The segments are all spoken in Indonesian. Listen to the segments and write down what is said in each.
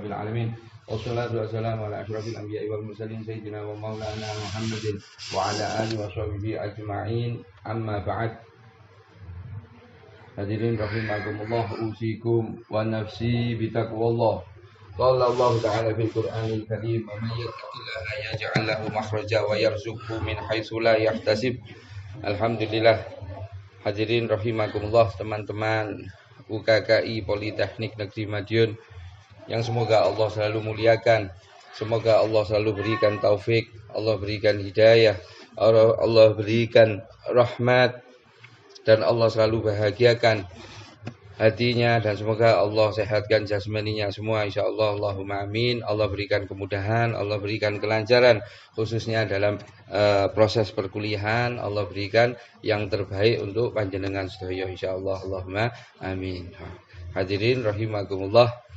rabbil alamin. Wassalatu wassalamu ala asyrafil anbiya'i wal mursalin sayyidina wa maulana Muhammadin wa ala alihi wa sahbihi ajma'in. Amma ba'd. Hadirin rahimakumullah, usikum wa nafsi bitaqwallah. Qala Allah Ta'ala fil Qur'anil Karim, "Wa may yattaqillaha yaj'al lahu makhraja wa yarzuqhu min haitsu la yahtasib." Alhamdulillah. Hadirin rahimakumullah, teman-teman UKKI Politeknik Negeri Madiun yang semoga Allah selalu muliakan, semoga Allah selalu berikan taufik, Allah berikan hidayah, Allah berikan rahmat, dan Allah selalu bahagiakan hatinya, dan semoga Allah sehatkan jasmaninya semua, insyaallah, Allahumma amin. Allah berikan kemudahan, Allah berikan kelancaran, khususnya dalam proses perkuliahan. Allah berikan yang terbaik untuk panjenengan sedaya, insyaallah, Allahumma amin. Hadirin rahimakumullah,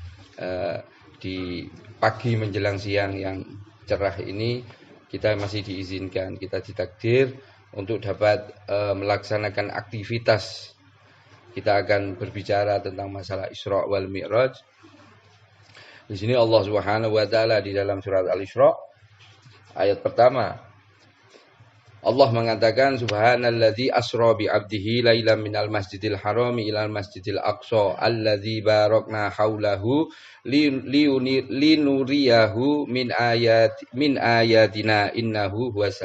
di pagi menjelang siang yang cerah ini kita masih diizinkan, kita ditakdir untuk dapat melaksanakan aktivitas. Kita akan berbicara tentang masalah Isra wal Mi'raj. Di sini Allah Subhanahu wa taala di dalam surat Al-Isra ayat pertama, Allah mengatakan, subhanalladzi asra bi 'abdihi lailan minal masjidil harami ilal masjidil aqsa alladzi barakna haulahu linuriyahu min ayatina innahu huwas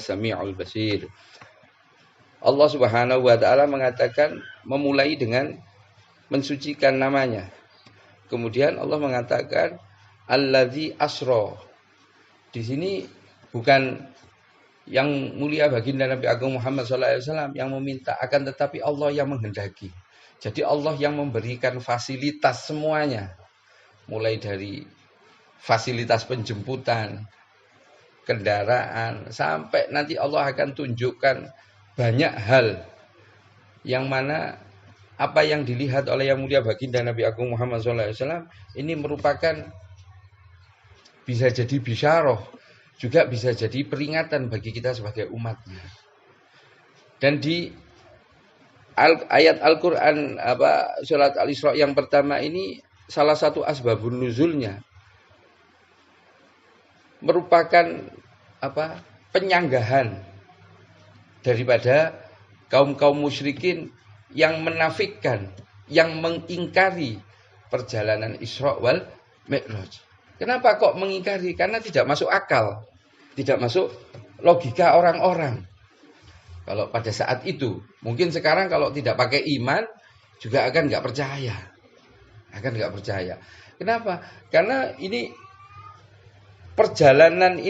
samiul basir. Allah Subhanahu wa taala mengatakan, memulai dengan mensucikan namanya. Kemudian Allah mengatakan allazi asra. Di sini bukan yang mulia baginda Nabi Agung Muhammad SAW yang meminta, akan tetapi Allah yang menghendaki. Jadi Allah yang memberikan fasilitas semuanya, mulai dari fasilitas penjemputan, kendaraan, sampai nanti Allah akan tunjukkan banyak hal yang mana apa yang dilihat oleh yang mulia baginda Nabi Agung Muhammad SAW ini merupakan bisa jadi bisyarah, juga bisa jadi peringatan bagi kita sebagai umatnya. Dan di ayat Al-Quran surat Al-Isra yang pertama ini, salah satu asbabun nuzulnya merupakan penyanggahan daripada kaum-kaum musyrikin yang menafikkan, yang mengingkari perjalanan Isra wal Mi'raj. Kenapa kok mengingkari? Karena tidak masuk akal, tidak masuk logika orang-orang. Kalau pada saat itu, mungkin sekarang kalau tidak pakai iman juga akan nggak percaya, Kenapa? Karena ini perjalanan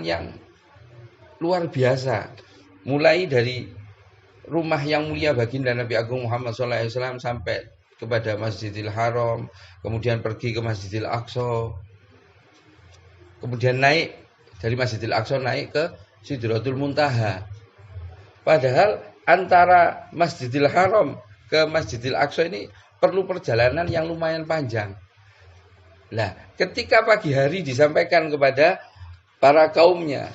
yang luar biasa. Mulai dari rumah yang mulia baginda Nabi Agung Muhammad SAW sampai kepada Masjidil Haram, kemudian pergi ke Masjidil Aqsa, kemudian naik dari Masjidil Aqsa naik ke Sidratul Muntaha. Padahal antara Masjidil Haram ke Masjidil Aqsa ini perlu perjalanan yang lumayan panjang. Nah, ketika pagi hari disampaikan kepada para kaumnya,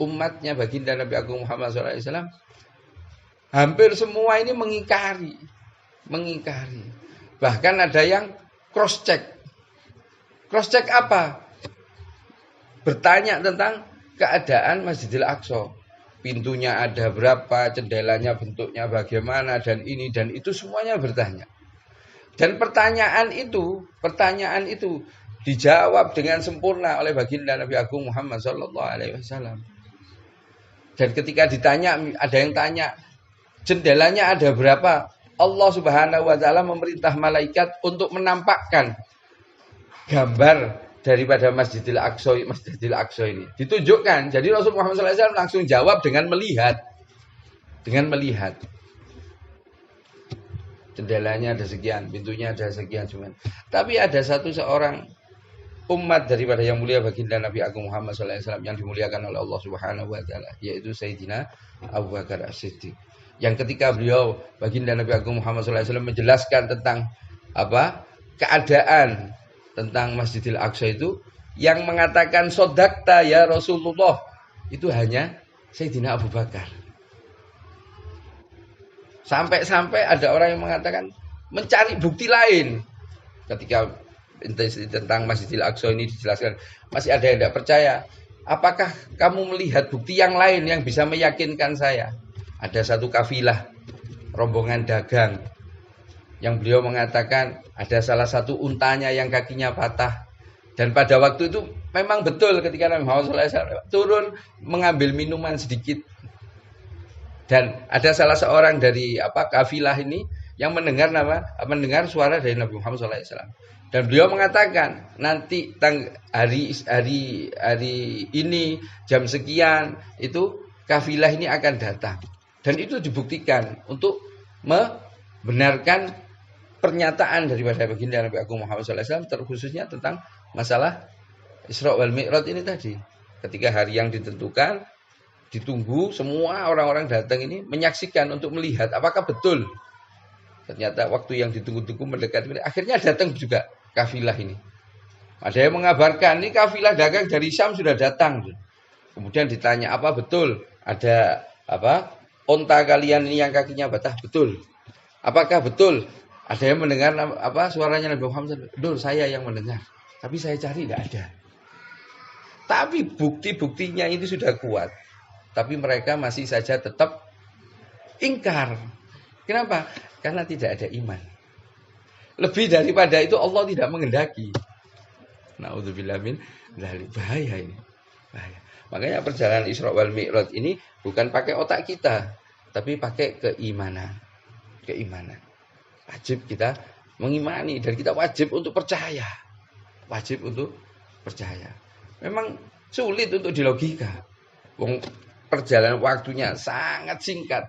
umatnya baginda Nabi Agung Muhammad SAW, hampir semua ini mengingkari. Bahkan ada yang cross check apa? Bertanya tentang keadaan Masjidil Aqsa. Pintunya ada berapa, jendelanya bentuknya bagaimana, dan ini dan itu semuanya bertanya. Dan pertanyaan itu dijawab dengan sempurna oleh baginda Nabi Agung Muhammad SAW. Dan ketika ditanya, ada yang tanya, jendelanya ada berapa? Allah Subhanahu wa taala memerintah malaikat untuk menampakkan gambar daripada Masjidil Aqsa ini. Ditunjukkan. Jadi Rasulullah SAW langsung jawab dengan melihat. Jendelanya ada sekian, pintunya ada sekian cuman. Tapi ada seorang umat daripada yang mulia baginda Nabi Agung Muhammad SAW yang dimuliakan oleh Allah Subhanahu wa taala, yaitu Sayyidina Abu Bakar As-Siddiq. Yang ketika beliau baginda Nabi Agung Muhammad SAW menjelaskan tentang keadaan tentang Masjidil Aqsa itu, yang mengatakan sodakta ya Rasulullah itu hanya Sayyidina Abu Bakar. Sampai-sampai ada orang yang mengatakan mencari bukti lain. ketika tentang Masjidil Aqsa ini dijelaskan, masih ada yang tidak percaya. Apakah kamu melihat bukti yang lain yang bisa meyakinkan saya? Ada satu kafilah rombongan dagang yang beliau mengatakan ada salah satu untanya yang kakinya patah. Dan pada waktu itu memang betul ketika Nabi Muhammad SAW turun mengambil minuman sedikit. Dan ada salah seorang dari kafilah ini yang mendengar suara dari Nabi Muhammad SAW. Dan beliau mengatakan nanti hari ini jam sekian itu kafilah ini akan datang. Dan itu dibuktikan untuk membenarkan pernyataan daripada baginda Nabi Agung Muhammad SAW terkhususnya tentang masalah Isra wal Mi'raj ini tadi. Ketika hari yang ditentukan, ditunggu, semua orang-orang datang ini menyaksikan untuk melihat apakah betul. Ternyata waktu yang ditunggu-tunggu mendekati, akhirnya datang juga kafilah ini. Ada yang mengabarkan, ini kafilah dagang dari Syam sudah datang. Kemudian ditanya, apa betul ada onta kalian ini yang kakinya patah? Betul. Apakah betul ada yang mendengar suaranya Nabi Muhammad? Betul, saya yang mendengar. Tapi saya cari tidak ada. Tapi bukti-buktinya itu sudah kuat. Tapi mereka masih saja tetap ingkar. Kenapa? Karena tidak ada iman. Lebih daripada itu Allah tidak menghendaki. Na'udzubillah min dzalik. Bahaya ini. Bahaya. Makanya perjalanan Isra wal Mi'raj ini bukan pakai otak kita, tapi pakai keimanan. Keimanan. Wajib kita mengimani dan kita wajib untuk percaya. Wajib untuk percaya. Memang sulit untuk dilogika. Perjalanan waktunya sangat singkat.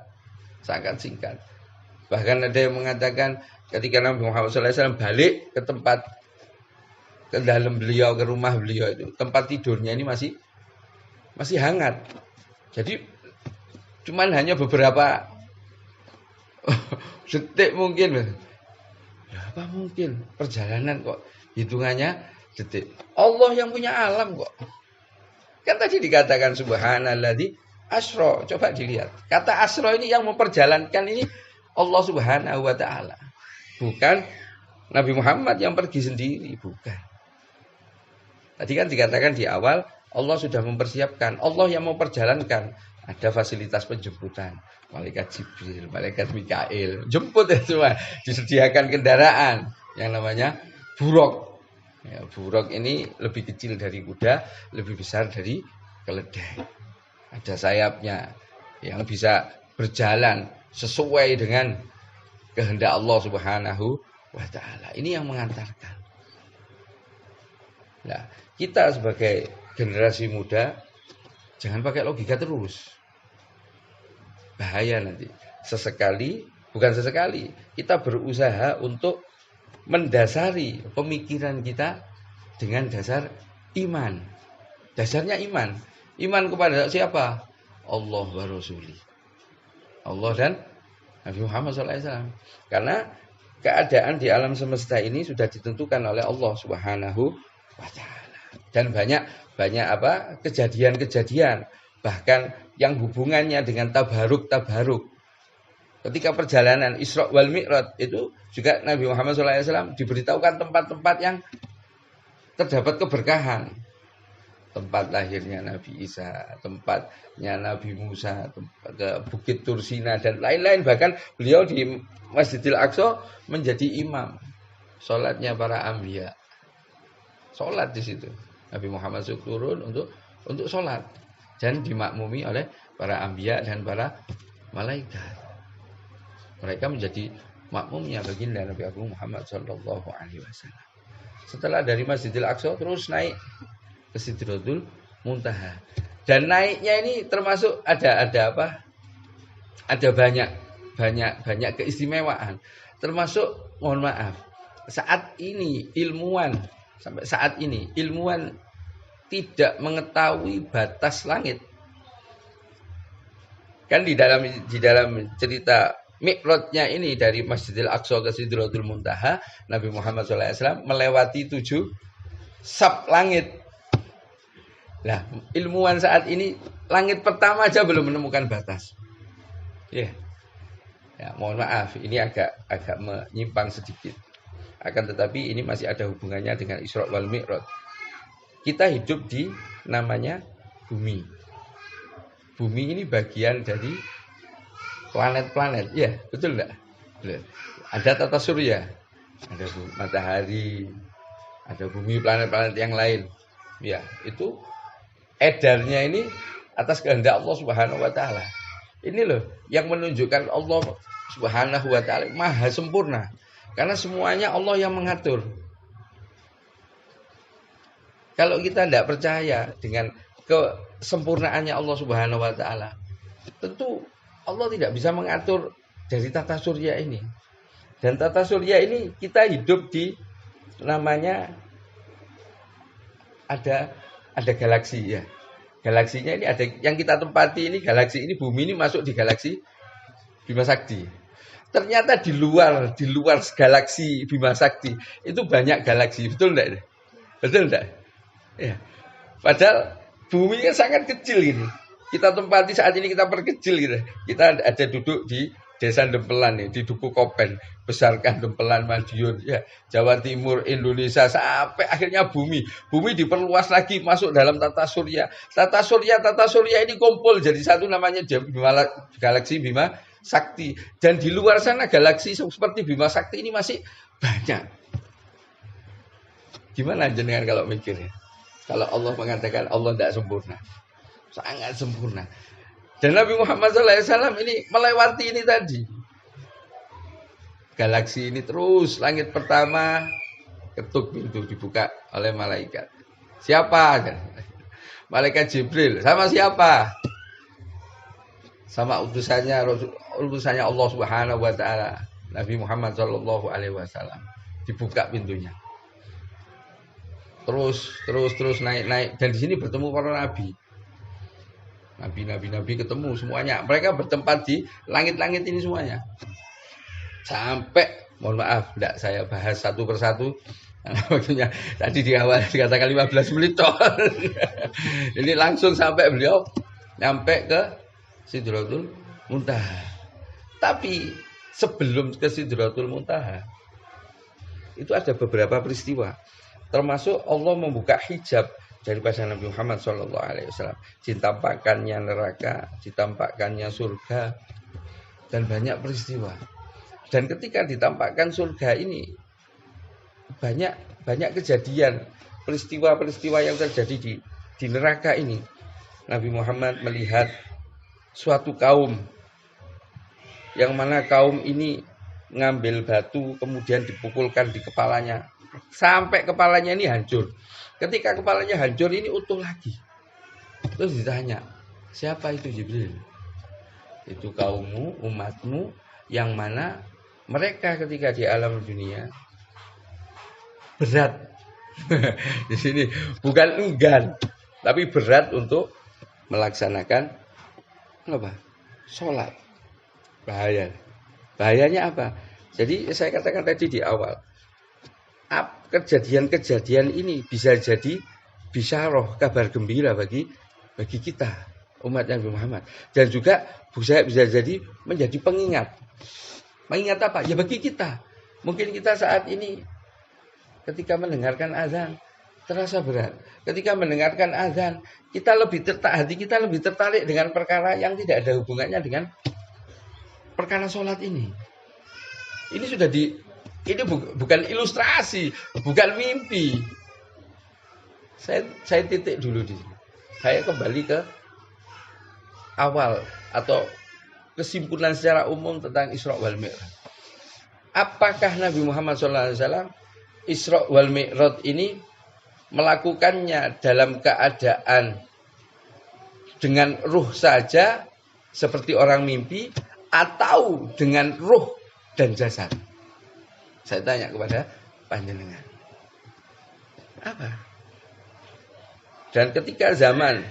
Sangat singkat. Bahkan ada yang mengatakan ketika Nabi Muhammad SAW balik ke tempat, ke dalam beliau, ke rumah beliau itu, tempat tidurnya ini masih hangat. Jadi cuman hanya beberapa detik mungkin. Apa mungkin perjalanan kok hitungannya detik. Allah yang punya alam kok. Kan tadi dikatakan subhanalladzi asra. Coba dilihat. Kata asra ini yang memperjalankan ini Allah Subhanahu wa taala. Bukan Nabi Muhammad yang pergi sendiri, bukan. Tadi kan dikatakan di awal Allah sudah mempersiapkan, Allah yang memperjalankan. Ada fasilitas penjemputan, malaikat Jibril, malaikat Mikail, jemput ya semua, disediakan kendaraan yang namanya buraq. Ya, buraq ini lebih kecil dari kuda, lebih besar dari keledai. Ada sayapnya yang bisa berjalan sesuai dengan kehendak Allah Subhanahu wa taala. Ini yang mengantarkan. Nah, kita sebagai generasi muda jangan pakai logika terus. Bahaya nanti. Bukan sesekali, kita berusaha untuk mendasari pemikiran kita dengan dasar iman. Dasarnya iman. Iman kepada siapa? Allah wa Rasuli. Allah dan Nabi Muhammad SAW. Karena keadaan di alam semesta ini sudah ditentukan oleh Allah Subhanahu wa taala. Dan banyak kejadian-kejadian, bahkan yang hubungannya dengan tabaruk. Ketika perjalanan Isra wal Mi'raj itu juga Nabi Muhammad SAW diberitahukan tempat-tempat yang terdapat keberkahan. Tempat lahirnya Nabi Isa, tempatnya Nabi Musa, ke Bukit Tursina dan lain-lain. Bahkan beliau di Masjidil Aqsa menjadi imam sholatnya para anbiya. Sholat di situ. Nabi Muhammad SAW turun untuk sholat dan dimakmumi oleh para anbiya dan para malaikat. Mereka menjadi makmumnya baginda Nabi Agung Muhammad SAW. Setelah dari Masjidil Aqsa terus naik ke Sidratul Muntaha. Dan naiknya ini termasuk ada banyak keistimewaan. Termasuk mohon maaf, sampai saat ini ilmuwan tidak mengetahui batas langit. Kan di dalam cerita Mi'rajnya ini dari Masjidil Aqsa ke Sidratul Muntaha, Nabi Muhammad SAW melewati 7 sab langit. Nah, ilmuwan saat ini langit pertama aja belum menemukan batas. Ya, mohon maaf, ini agak menyimpang sedikit. Akan tetapi ini masih ada hubungannya dengan Isra wal Mi'raj. Kita hidup di namanya bumi. Bumi ini bagian dari planet-planet. Ya, betul enggak? Ada tata surya, ada matahari, ada bumi, planet-planet yang lain. Ya, itu edarnya ini atas kehendak Allah Subhanahu wa taala. Ini loh yang menunjukkan Allah Subhanahu wa taala maha sempurna. Karena semuanya Allah yang mengatur. Kalau kita tidak percaya dengan kesempurnaannya Allah Subhanahu wa taala, tentu Allah tidak bisa mengatur dari tata surya ini. Dan tata surya ini kita hidup di namanya ada galaksi ya. Galaksinya ini ada yang kita tempati ini, galaksi ini, bumi ini masuk di galaksi Bima Sakti. Ternyata di luar galaksi Bima Sakti itu banyak galaksi, betul enggak? Betul enggak? Ya. Padahal bumi kan sangat kecil ini. Kita tempati saat ini, kita perkecil gitu. Kita ada duduk di Desa Dempelan nih, di Duku Kopen, besarkan Dempelan, Madiun, ya, Jawa Timur, Indonesia, sampai akhirnya bumi diperluas lagi masuk dalam tata surya. Tata surya ini kumpul jadi satu namanya galaksi Bima Sakti. Dan di luar sana galaksi seperti Bima Sakti ini masih banyak. Gimana jenengan kalau mikirnya? Kalau Allah mengatakan Allah tidak sempurna, sangat sempurna. Dan Nabi Muhammad SAW ini melewati ini tadi. Galaksi ini terus, langit pertama, ketuk pintu dibuka oleh malaikat. Siapa? Malaikat Jibril. Sama siapa? Sama utusannya Allah Subhanahu wa taala, Nabi Muhammad sallallahu alaihi wasallam. Dibuka pintunya. Terus naik dan di sini bertemu para nabi. Nabi ketemu semuanya. Mereka bertempat di langit-langit ini semuanya. Sampai, mohon maaf, tidak saya bahas satu persatu. Karena waktunya tadi di awal dikatakan 15 menit toh. Ini langsung sampai beliau nyampe ke Sidratul Muntaha. Tapi sebelum ke Sidratul Muntaha itu ada beberapa peristiwa. Termasuk Allah membuka hijab daripada Nabi Muhammad SAW. Ditampakkannya neraka, ditampakkannya surga, dan banyak peristiwa. Dan ketika ditampakkan surga ini, banyak kejadian, peristiwa-peristiwa yang terjadi di neraka ini. Nabi Muhammad melihat suatu kaum, yang mana kaum ini ngambil batu, kemudian dipukulkan di kepalanya, sampai kepalanya ini hancur. Ketika kepalanya hancur ini utuh lagi. Terus ditanya, siapa itu Jibril? Itu kaummu, umatmu, yang mana mereka ketika di alam dunia berat. Di sini bukan enggan, tapi berat untuk melaksanakan apa? Sholat. Bahayanya apa? Jadi saya katakan tadi di awal, kejadian-kejadian ini bisa jadi bisyarah, kabar gembira bagi kita, umat Nabi Muhammad. Dan juga bisa jadi menjadi pengingat. Mengingat apa? Ya bagi kita. Mungkin kita saat ini ketika mendengarkan azan terasa berat. Ketika mendengarkan azan, hati kita lebih tertarik dengan perkara yang tidak ada hubungannya dengan perkara sholat ini. Ini sudah ini bukan ilustrasi, bukan mimpi. Saya titik dulu di sini. Saya kembali ke awal atau kesimpulan secara umum tentang Isra wal Mi'raj. Apakah Nabi Muhammad SAW Isra wal Mi'raj ini melakukannya dalam keadaan dengan ruh saja seperti orang mimpi, atau dengan ruh dan jasad? Saya tanya kepada panjenengan. Apa? Dan ketika zaman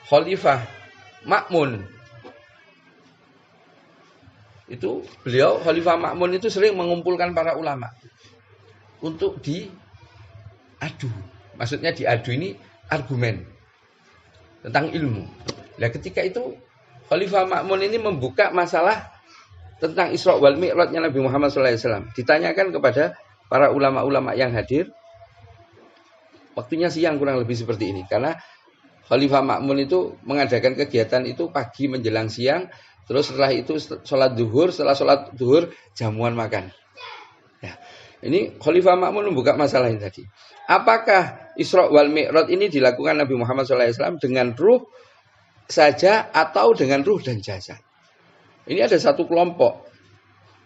Khalifah Ma'mun, itu beliau Khalifah Ma'mun itu sering mengumpulkan para ulama untuk diadu. Maksudnya diadu ini argumen tentang ilmu. Nah, ketika itu Khalifah Ma'mun ini membuka masalah tentang Isra wal Mi'rajnya Nabi Muhammad SAW. Ditanyakan kepada para ulama-ulama yang hadir, waktunya siang kurang lebih seperti ini. Karena Khalifah Ma'mun itu mengadakan kegiatan itu pagi menjelang siang, terus setelah itu sholat zuhur, setelah sholat zuhur jamuan makan. Ya. Ini Khalifah Ma'mun membuka masalah ini tadi. Apakah Isra wal Mi'raj ini dilakukan Nabi Muhammad SAW dengan ruh saja atau dengan ruh dan jasad? Ini ada satu kelompok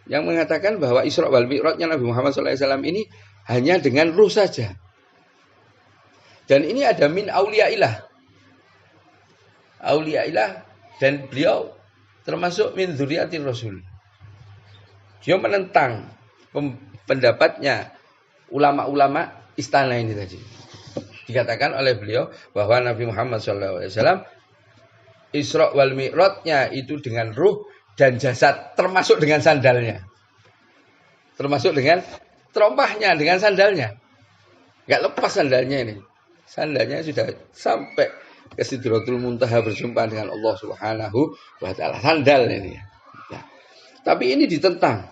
yang mengatakan bahwa Isra wal Mi'rajnya Nabi Muhammad SAW ini hanya dengan ruh saja. Dan ini ada min auliyaillah. Auliyaillah, dan beliau termasuk min dzurriyyatir Rasul. Dia menentang pendapatnya ulama-ulama istana ini tadi. Dikatakan oleh beliau bahwa Nabi Muhammad SAW Isra wal Mi'rajnya itu dengan ruh dan jasad, termasuk dengan sandalnya. Termasuk dengan terompahnya, dengan sandalnya. Enggak lepas sandalnya ini. Sandalnya sudah sampai ke Sidratul Muntaha berjumpa dengan Allah Subhanahu wa taala. Sandal ini. Ya. Tapi ini ditentang.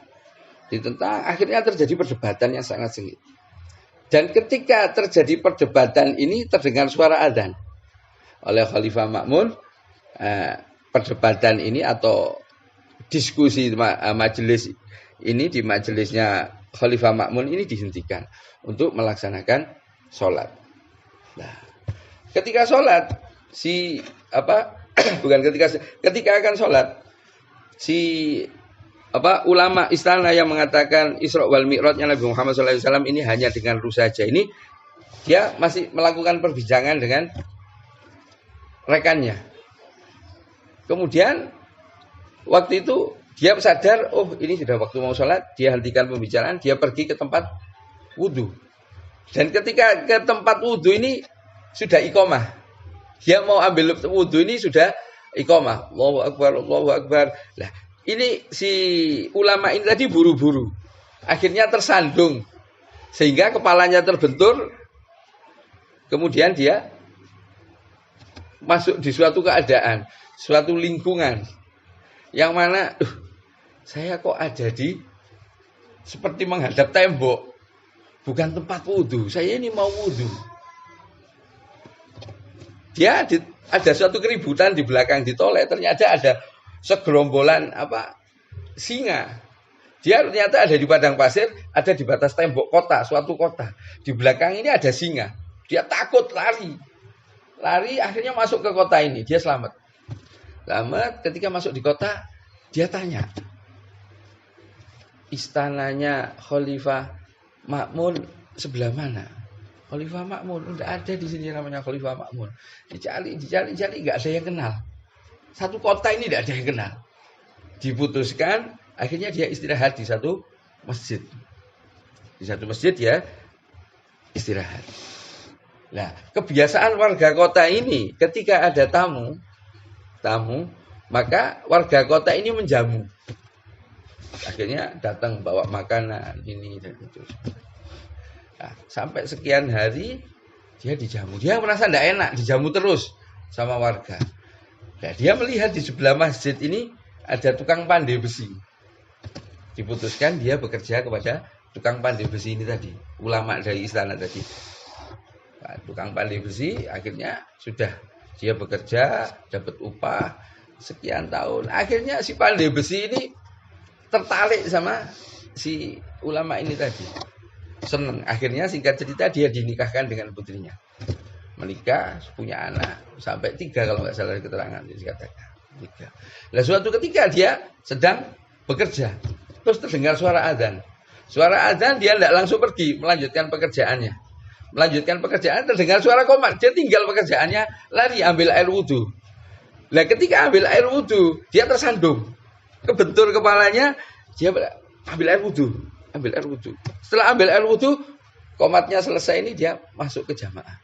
Ditentang, akhirnya terjadi perdebatan yang sangat sengit. Dan ketika terjadi perdebatan ini terdengar suara adzan oleh Khalifah Ma'mun. Perdebatan ini atau diskusi majelis ini di majelisnya Khalifah Ma'mun ini dihentikan untuk melaksanakan sholat. Nah, ketika sholat ketika akan sholat ulama istana yang mengatakan Isra wal Mi'rajnya Nabi Muhammad SAW ini hanya dengan ruh saja, ini dia masih melakukan perbincangan dengan rekannya. Kemudian waktu itu dia sadar, oh ini sudah waktu mau sholat, dia hentikan pembicaraan, dia pergi ke tempat wudhu. Dan ketika ke tempat wudhu ini sudah iqamah. Dia mau ambil wudhu ini sudah iqamah. Allahu Akbar, Allahu Akbar. Nah, ini si ulama ini tadi buru-buru. Akhirnya tersandung. Sehingga kepalanya terbentur. Kemudian dia masuk di suatu keadaan, suatu lingkungan. Yang mana, saya kok ada di seperti menghadap tembok. Bukan tempat wudhu, saya ini mau wudhu. Ada suatu keributan di belakang di toilet. Ternyata ada segerombolan singa. Dia ternyata ada di padang pasir, ada di batas tembok kota, suatu kota. Di belakang ini ada singa. Dia takut lari. Lari akhirnya masuk ke kota ini. Dia selamat. Ketika masuk di kota, dia tanya. Istananya Khalifah Ma'mun sebelah mana? Khalifah Ma'mun udah ada di sini namanya Khalifah Ma'mun. Dicari, nggak ada yang kenal. Satu kota ini nggak ada yang kenal. Diputuskan, akhirnya dia istirahat di satu masjid. Di satu masjid ya istirahat. Nah, kebiasaan warga kota ini ketika ada tamu, maka warga kota ini menjamu. Akhirnya datang bawa makanan ini dan itu. Nah, sampai sekian hari dia dijamu. Dia merasa tidak enak, dijamu terus sama warga. Nah, dia melihat di sebelah masjid ini ada tukang pandai besi. Diputuskan dia bekerja kepada tukang pandai besi ini tadi, ulama dari istana tadi. Nah, tukang pandai besi akhirnya sudah dia bekerja, dapat upah sekian tahun. Akhirnya si pandai besi ini tertarik sama si ulama ini tadi. Senang. Akhirnya singkat cerita dia dinikahkan dengan putrinya. Menikah, punya anak. Sampai 3 kalau nggak salah keterangan dikatakan. 3. Nah, suatu ketika dia sedang bekerja. Terus terdengar suara adzan. Suara adzan dia tidak langsung pergi melanjutkan pekerjaannya. Melanjutkan pekerjaan terdengar suara qomat. Dia tinggal pekerjaannya, lari ambil air wudhu. Nah, ketika ambil air wudhu, dia tersandung. Kebentur kepalanya, dia ambil air wudhu. Setelah ambil air wudhu, qomatnya selesai ini dia masuk ke jamaah.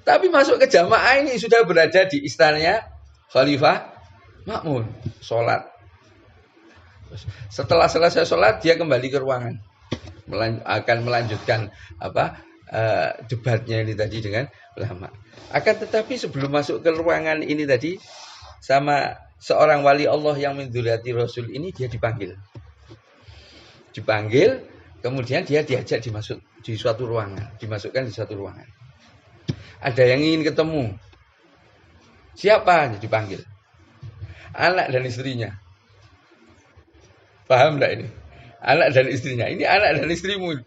Tapi masuk ke jamaah ini sudah berada di istananya Khalifah Ma'mun. Sholat. Setelah selesai sholat, dia kembali ke ruangan. Akan melanjutkan debatnya ini tadi dengan ulama. Akan tetapi sebelum masuk ke ruangan ini tadi, sama seorang wali Allah yang min dzurriyyati Rasul ini dia dipanggil. Kemudian dia diajak di suatu ruangan, dimasukkan di suatu ruangan. Ada yang ingin ketemu. Siapa? Dipanggil. Anak dan istrinya. Paham enggak ini? Anak dan istrinya. Ini anak dan istrimu.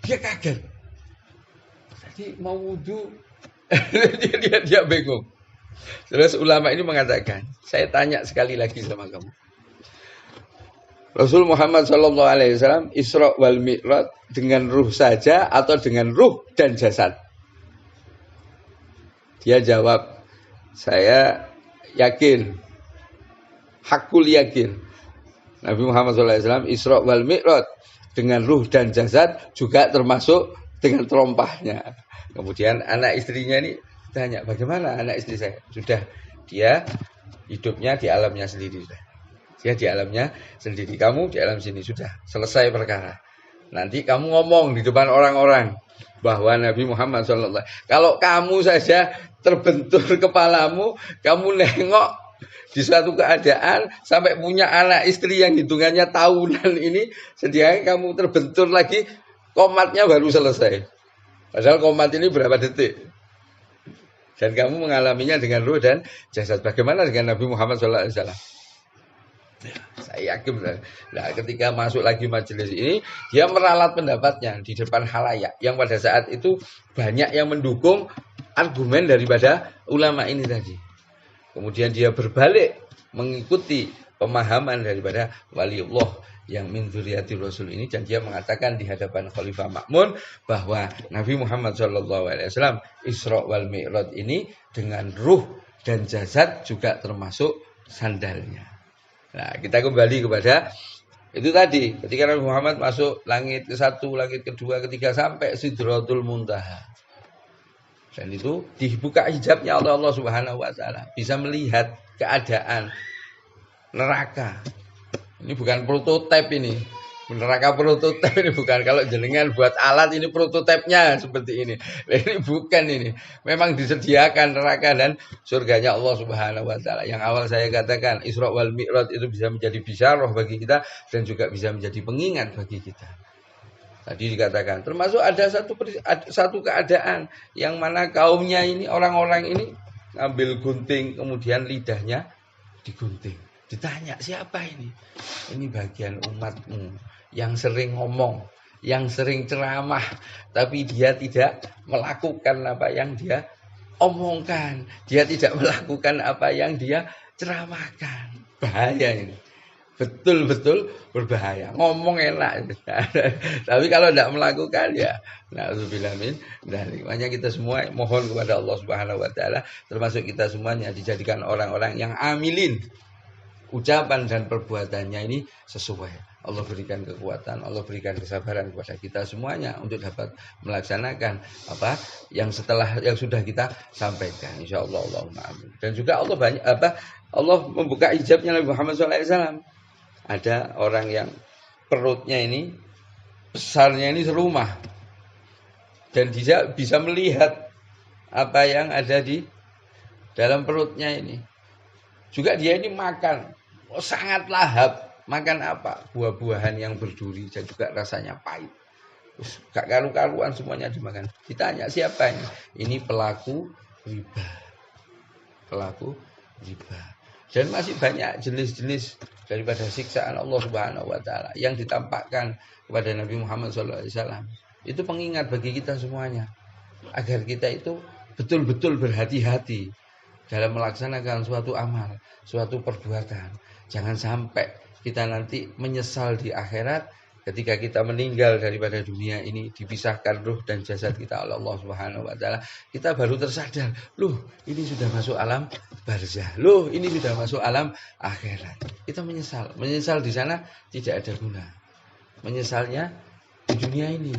Dia kaget. Tadi mau wudu. dia bingung. Terus ulama ini mengatakan, saya tanya sekali lagi sama kamu. Rasul Muhammad SAW Isra wal Mi'raj dengan ruh saja atau dengan ruh dan jasad? Dia jawab, saya yakin, hakul yakin. Nabi Muhammad SAW Isra wal Mi'raj dengan ruh dan jasad juga termasuk dengan terompahnya. Kemudian anak istrinya ini tanya, bagaimana anak istri saya? Sudah, dia hidupnya di alamnya sendiri. Dia di alamnya sendiri, kamu di alam sini, sudah selesai perkara. Nanti kamu ngomong di depan orang-orang bahwa Nabi Muhammad SAW, kalau kamu saja terbentur kepalamu, kamu nengok di suatu keadaan sampai punya anak istri yang hitungannya tahunan ini, sedianya kamu terbentur lagi, komatnya baru selesai. Padahal komat ini berapa detik? Dan kamu mengalaminya dengan ruh dan jasad. Bagaimana dengan Nabi Muhammad SAW? Saya yakin. Nah, ketika masuk lagi majelis ini, dia meralat pendapatnya di depan khalayak yang pada saat itu banyak yang mendukung argumen daripada ulama ini tadi. Kemudian dia berbalik mengikuti pemahaman daripada waliullah yang min dzurriyyati Rasul ini, dan dia mengatakan di hadapan Khalifah Ma'mun bahwa Nabi Muhammad SAW Isra wal Mi'raj ini dengan ruh dan jasad juga termasuk sandalnya. Nah, kita kembali kepada itu tadi, ketika Nabi Muhammad masuk langit ke-1, langit kedua, ketiga sampai Sidratul Muntaha. Dan itu dibuka hijabnya oleh Allah Subhanahu wa taala, bisa melihat keadaan neraka. Ini bukan prototipe ini. Neraka prototipe ini bukan, kalau jenengan buat alat ini prototipenya seperti ini. Ini bukan ini. Memang disediakan neraka dan surganya Allah Subhanahu wa taala. Yang awal saya katakan Isra wal Mi'raj itu bisa menjadi bisyarah bagi kita dan juga bisa menjadi pengingat bagi kita. Tadi dikatakan termasuk ada satu keadaan yang mana kaumnya ini, orang-orang ini ngambil gunting, kemudian lidahnya digunting. Ditanya, siapa ini? Ini bagian umatmu yang sering ngomong, yang sering ceramah, tapi dia tidak melakukan apa yang dia omongkan. Dia tidak melakukan apa yang dia ceramahkan. Bahaya ini. Betul-betul berbahaya. Ngomong enak. Tapi kalau tidak melakukan, ya na'udzubillah min dzalik. Makanya kita semua mohon kepada Allah Subhanahu wa taala, termasuk kita semuanya, dijadikan orang-orang yang amilin. Ucapan dan perbuatannya ini sesuai. Allah berikan kekuatan, Allah berikan kesabaran kepada kita semuanya untuk dapat melaksanakan apa yang sudah kita sampaikan. Insyaallah, Allahumma amin. Dan juga Allah membuka hijabnya Nabi Muhammad SAW. Ada orang yang perutnya ini besarnya ini serumah, dan dia bisa melihat apa yang ada di dalam perutnya ini. Juga dia ini makan sangat lahap. Makan apa? Buah-buahan yang berduri dan juga rasanya pahit. Gak karu-karuan semuanya dimakan. Ditanya, siapa ini? Ini pelaku riba. Pelaku riba. Dan masih banyak jenis-jenis daripada siksaan Allah Subhanahu wa taala yang ditampakkan kepada Nabi Muhammad SAW. Itu pengingat bagi kita semuanya, agar kita itu betul-betul berhati-hati dalam melaksanakan suatu amal, suatu perbuatan. Jangan sampai kita nanti menyesal di akhirat ketika kita meninggal daripada dunia ini, dipisahkan ruh dan jasad kita oleh Allah Subhanahu wa taala. Kita baru tersadar, loh, ini sudah masuk alam barzah. Loh, ini sudah masuk alam akhirat. Kita menyesal. Menyesal di sana tidak ada guna. Menyesalnya di dunia ini.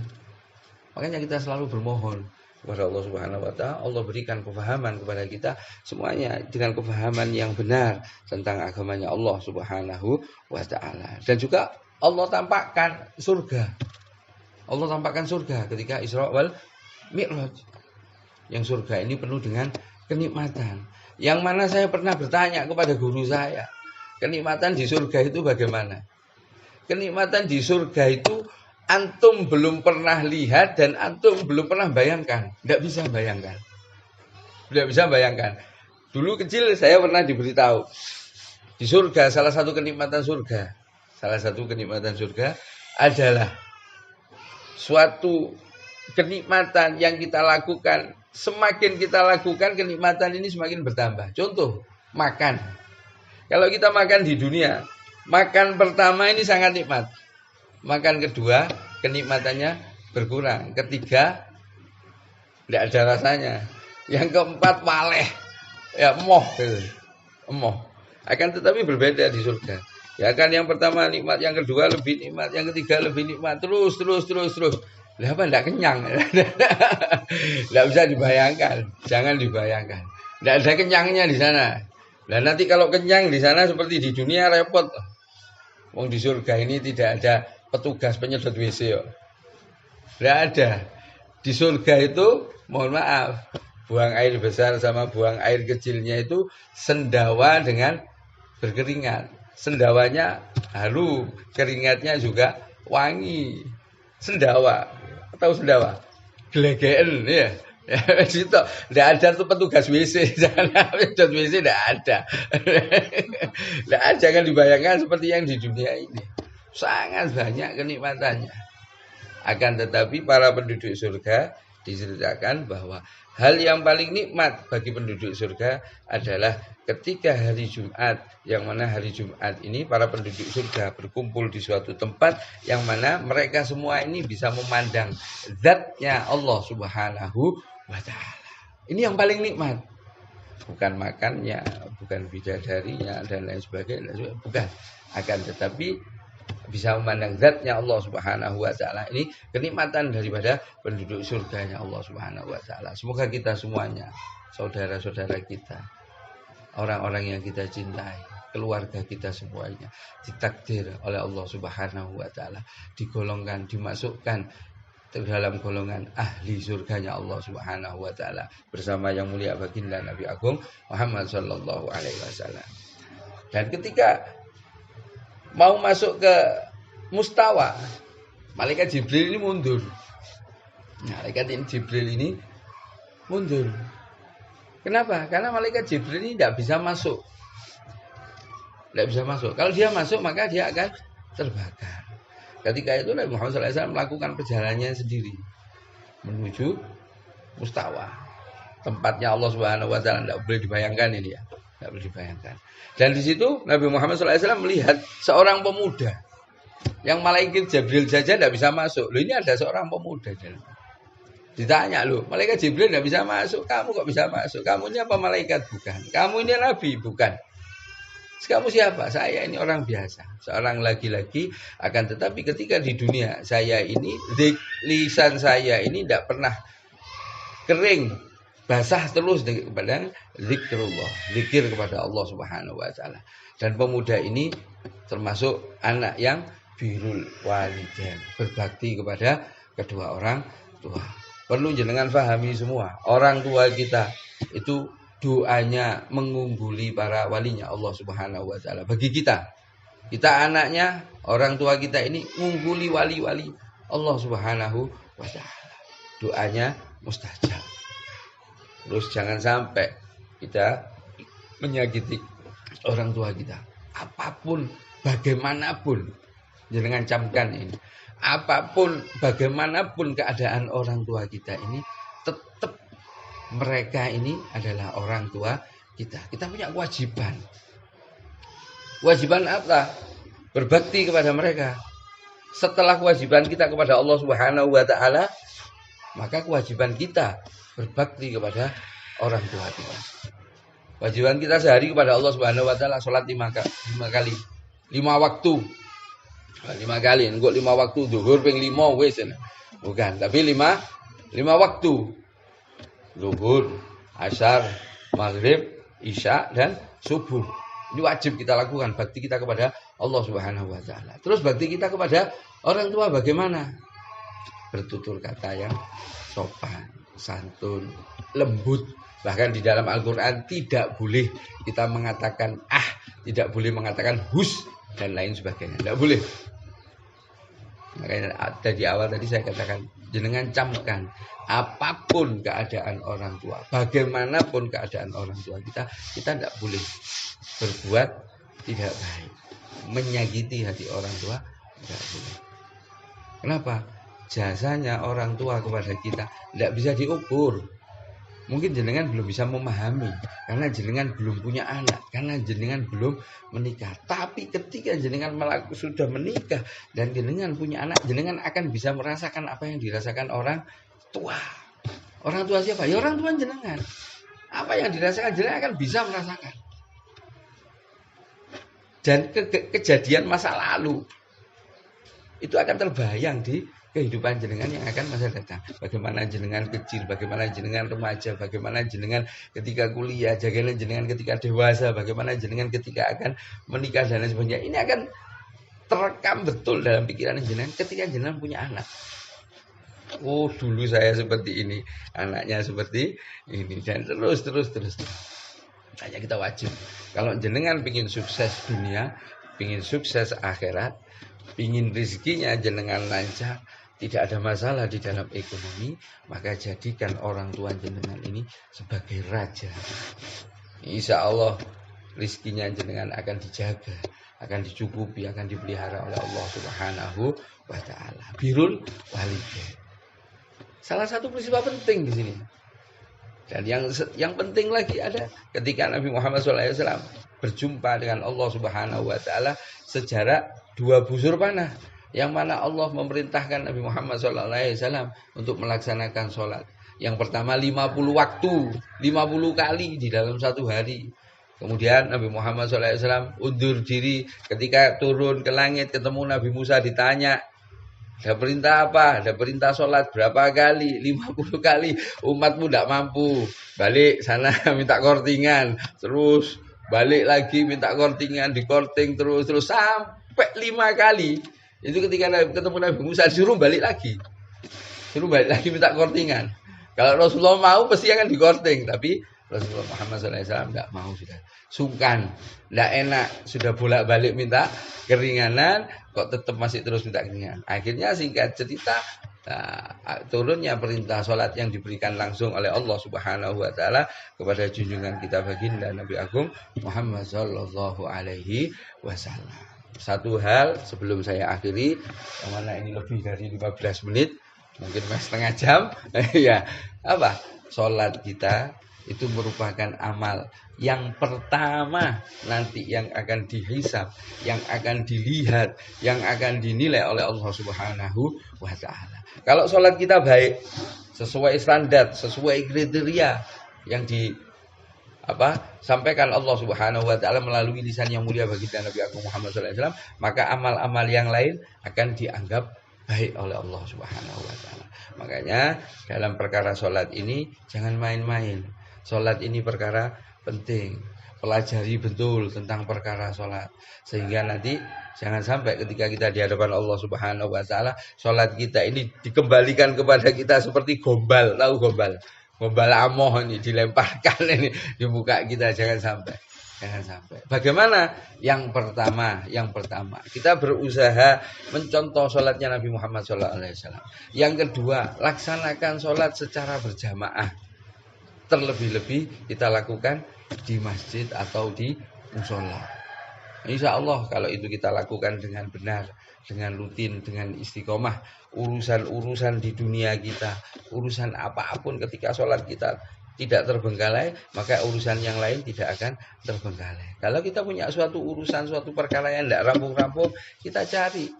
Makanya kita selalu bermohon kepada Allah Subhanahu wa taala, Allah berikan kefahaman kepada kita semuanya dengan kefahaman yang benar tentang agamanya Allah Subhanahu wa taala. Dan juga Allah tampakkan surga. Allah tampakkan surga ketika Isra wal Mi'raj. Yang surga ini penuh dengan kenikmatan. Yang mana saya pernah bertanya kepada guru saya, kenikmatan di surga itu bagaimana? Kenikmatan di surga itu antum belum pernah lihat dan antum belum pernah bayangkan. Tidak bisa bayangkan. Tidak bisa bayangkan. Dulu kecil saya pernah diberitahu di surga, salah satu kenikmatan surga adalah suatu kenikmatan yang kita lakukan. Semakin kita lakukan, kenikmatan ini semakin bertambah. Contoh, makan. Kalau kita makan di dunia, makan pertama ini sangat nikmat. Makan kedua, kenikmatannya berkurang. Ketiga, tidak ada rasanya. Yang keempat, waleh. Ya, emoh. Akan tetapi berbeda di surga. Ya kan, yang pertama nikmat, yang kedua lebih nikmat, yang ketiga lebih nikmat. Terus. Apa tidak kenyang? Tidak bisa dibayangkan. Jangan dibayangkan. Tidak ada kenyangnya di sana. Dan nanti kalau kenyang di sana seperti di dunia repot. Wong di surga ini tidak ada petugas penyedot WC. Tidak ada. Di surga itu, mohon maaf, buang air besar sama buang air kecilnya itu sendawa dengan berkeringat. Sendawanya harum, keringatnya juga wangi. Sendawa. Tahu sendawa? Gelegeen ya. Situ tidak ada tuh petugas WC, petugas WC tidak ada. Tidak ada, jangan dibayangkan seperti yang di dunia ini. Sangat banyak kenikmatannya. Akan tetapi para penduduk surga diceritakan bahwa hal yang paling nikmat bagi penduduk surga adalah ketika hari Jumat, yang mana hari Jumat ini para penduduk surga berkumpul di suatu tempat yang mana mereka semua ini bisa memandang zatnya Allah Subhanahu wa Ta'ala. Ini yang paling nikmat. Bukan makannya, bukan bidadarinya dan lain sebagainya, bukan. Akan tetapi bisa memandang zatnya Allah Subhanahu wa Ta'ala. Ini kenikmatan daripada penduduk surganya Allah Subhanahu wa Ta'ala. Semoga kita semuanya, saudara-saudara kita, orang-orang yang kita cintai, keluarga kita semuanya ditakdir oleh Allah Subhanahu wa Ta'ala, digolongkan, dimasukkan ke dalam golongan ahli surganya Allah Subhanahu wa Ta'ala bersama yang mulia baginda Nabi Agung Muhammad sallallahu alaihi wasallam. Dan ketika mau masuk ke mustawa, malaikat Jibril ini mundur. Malaikat Jibril ini mundur. Kenapa? Karena malaikat Jibril ini tidak bisa masuk. Tidak bisa masuk. Kalau dia masuk maka dia akan terbakar. Ketika itu Nabi Muhammad SAW melakukan perjalanannya sendiri menuju mustawa. Tempatnya Allah Subhanahu wa Ta'ala tidak boleh dibayangkan ini ya. Tidak boleh dibayangkan. Dan di situ Nabi Muhammad SAW melihat seorang pemuda yang malaikat Jibril saja tidak bisa masuk. Loh, ini ada seorang pemuda. Ditanya, loh, malaikat Jibril tidak bisa masuk, kamu kok bisa masuk? Kamu ini apa malaikat? Bukan. Kamu ini nabi? Bukan. Kamu siapa? Saya ini orang biasa, seorang laki-laki. Akan tetapi ketika di dunia saya ini, lisan saya ini tidak pernah kering, basah terus kepada zikrullah, zikir kepada Allah Subhanahu wa Ta'ala. Dan pemuda ini termasuk anak yang birrul walidain, berbakti kepada kedua orang tua. Perlu jenengan pahami semua, orang tua kita itu doanya mengungguli para walinya Allah Subhanahu wa Ta'ala. Bagi kita anaknya, orang tua kita ini mengungguli wali-wali Allah Subhanahu wa Ta'ala. Doanya mustajab. Terus jangan sampai kita menyakiti orang tua kita. Apapun, bagaimanapun, jangan camkan ini. Apapun, bagaimanapun keadaan orang tua kita ini, tetap mereka ini adalah orang tua kita. Kita punya kewajiban. Kewajiban apa? Berbakti kepada mereka. Setelah kewajiban kita kepada Allah Subhanahu wa Ta'ala, maka kewajiban kita berbakti kepada orang tua kita. Kewajiban kita sehari kepada Allah Subhanahu wa Ta'ala salat 5 kali. 5 waktu. 5 kali. Enggak 5 waktu zuhur ping 5 wis. Bukan, tapi 5 waktu. Zuhur, asar, maghrib, isya, dan subuh. Ini wajib kita lakukan, bakti kita kepada Allah Subhanahu wa Ta'ala. Terus bakti kita kepada orang tua bagaimana? Bertutur kata yang sopan, santun, lembut. Bahkan di dalam Al-Quran tidak boleh kita mengatakan tidak boleh mengatakan hus dan lain sebagainya. Tidak boleh. Makanya ada di awal tadi saya katakan, jenengan camkan apapun keadaan orang tua, bagaimanapun keadaan orang tua kita tidak boleh berbuat tidak baik, menyakiti hati orang tua tidak boleh. Kenapa? Jasanya orang tua kepada kita tidak bisa diukur. Mungkin jenengan belum bisa memahami karena jenengan belum punya anak, karena jenengan belum menikah. Tapi ketika jenengan sudah menikah dan jenengan punya anak, jenengan akan bisa merasakan apa yang dirasakan orang tua. Orang tua siapa? Ya orang tua jenengan. Apa yang dirasakan jenengan akan bisa merasakan. Dan kejadian masa lalu itu akan terbayang di kehidupan jenengan yang akan masa datang. Bagaimana jenengan kecil, bagaimana jenengan remaja, bagaimana jenengan ketika kuliah, bagaimana jenengan ketika dewasa, bagaimana jenengan ketika akan menikah dan lain sebagainya. Ini akan terekam betul dalam pikiran jenengan ketika jenengan punya anak. Oh, dulu saya seperti ini, anaknya seperti ini, dan terus. Makanya kita wajib, kalau jenengan pingin sukses dunia, pingin sukses akhirat, pingin rezekinya jenengan lancar, tidak ada masalah di dalam ekonomi, maka jadikan orang tua jenengan ini sebagai raja. Insya Allah rezekinya jenengan akan dijaga, akan dicukupi, akan dipelihara oleh Allah Subhanahu wa Ta'ala. Birrul walidain. Salah satu peristiwa penting di sini. Dan yang penting lagi ada ketika Nabi Muhammad SAW berjumpa dengan Allah Subhanahu wa Ta'ala sejarah 2 busur panah, yang mana Allah memerintahkan Nabi Muhammad SAW untuk melaksanakan sholat. Yang pertama 50 waktu, 50 kali di dalam satu hari. Kemudian Nabi Muhammad SAW undur diri ketika turun ke langit, ketemu Nabi Musa, ditanya, ada perintah apa? Ada perintah sholat berapa kali? 50 kali. Umatmu tidak mampu. Balik sana minta kortingan. Terus balik lagi minta kortingan, dikorting terus sampai 5 kali. Itu ketika ketemu Nabi Musa disuruh balik lagi. Suruh balik lagi minta kortingan. Kalau Rasulullah mau pasti akan dikorting, tapi Rasulullah Muhammad SAW tidak mau, sudah sungkan, tidak enak, sudah bolak-balik minta keringanan, kok tetap masih terus minta keringanan. Akhirnya singkat cerita, turunnya perintah sholat yang diberikan langsung oleh Allah Subhanahu wa Ta'ala kepada junjungan kita baginda Nabi Agung Muhammad Sallallahu Alaihi Wasallam. Satu hal sebelum saya akhiri, yang mana ini lebih dari 15 menit, mungkin setengah jam, ya, apa? Sholat kita itu merupakan amal yang pertama nanti yang akan dihisab, yang akan dilihat, yang akan dinilai oleh Allah Subhanahu wa Ta'ala. Kalau sholat kita baik, sesuai standar, sesuai kriteria yang sampaikan Allah Subhanahu wa Ta'ala melalui lisan yang mulia baginda Nabi Agung Muhammad SAW, maka amal-amal yang lain akan dianggap baik oleh Allah Subhanahu wa Ta'ala. Makanya dalam perkara sholat ini jangan main-main. Sholat ini perkara penting. Pelajari betul tentang perkara sholat, sehingga nanti jangan sampai ketika kita di hadapan Allah Subhanahu wa Ta'ala, sholat kita ini dikembalikan kepada kita seperti gombal. Tahu gombal? Gombal amoh ini dilemparkan ini di muka kita. Jangan sampai. Bagaimana? Yang pertama kita berusaha mencontoh sholatnya Nabi Muhammad SAW. Yang kedua, laksanakan sholat secara berjamaah. Terlebih-lebih kita lakukan di masjid atau di musola. Insya Allah kalau itu kita lakukan dengan benar, dengan rutin, dengan istiqomah, urusan-urusan di dunia kita, urusan apapun ketika sholat kita tidak terbengkalai, maka urusan yang lain tidak akan terbengkalai. Kalau kita punya suatu urusan, suatu perkara yang tidak rampung-rampung, kita cari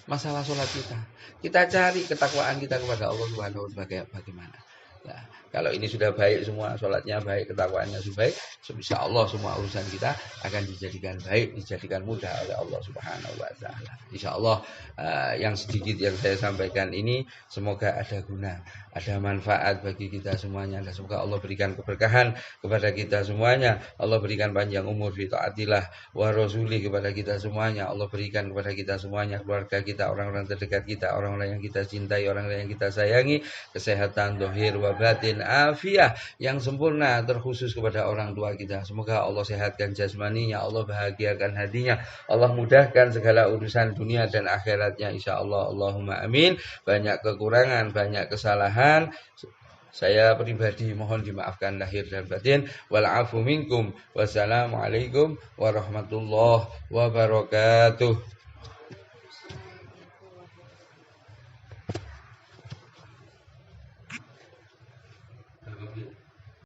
masalah sholat kita. Kita cari ketakwaan kita kepada Allah Subhanahu wa Ta'ala bagaimana. Nah, kalau ini sudah baik semua, sholatnya baik, ketakwaannya sudah baik, insya Allah semua urusan kita akan dijadikan baik, dijadikan mudah oleh Allah Subhanahu wa Ta'ala. Insya Allah yang sedikit yang saya sampaikan ini semoga ada guna, ada manfaat bagi kita semuanya, dan semoga Allah berikan keberkahan kepada kita semuanya. Allah berikan panjang umur fi taatillah wa rasulih kepada kita semuanya. Allah berikan kepada kita semuanya, keluarga kita, orang-orang terdekat kita, orang-orang yang kita cintai, orang-orang yang kita sayangi, kesehatan zahir wa batin, afiah yang sempurna terkhusus kepada orang tua kita. Semoga Allah sehatkan jasmaninya, Allah bahagiakan hatinya, Allah mudahkan segala urusan dunia dan akhiratnya insyaallah. Allahumma amin. Banyak kekurangan, banyak kesalahan, saya pribadi mohon dimaafkan lahir dan batin. Wal afu minkum. Wassalamualaikum warahmatullahi wabarakatuh.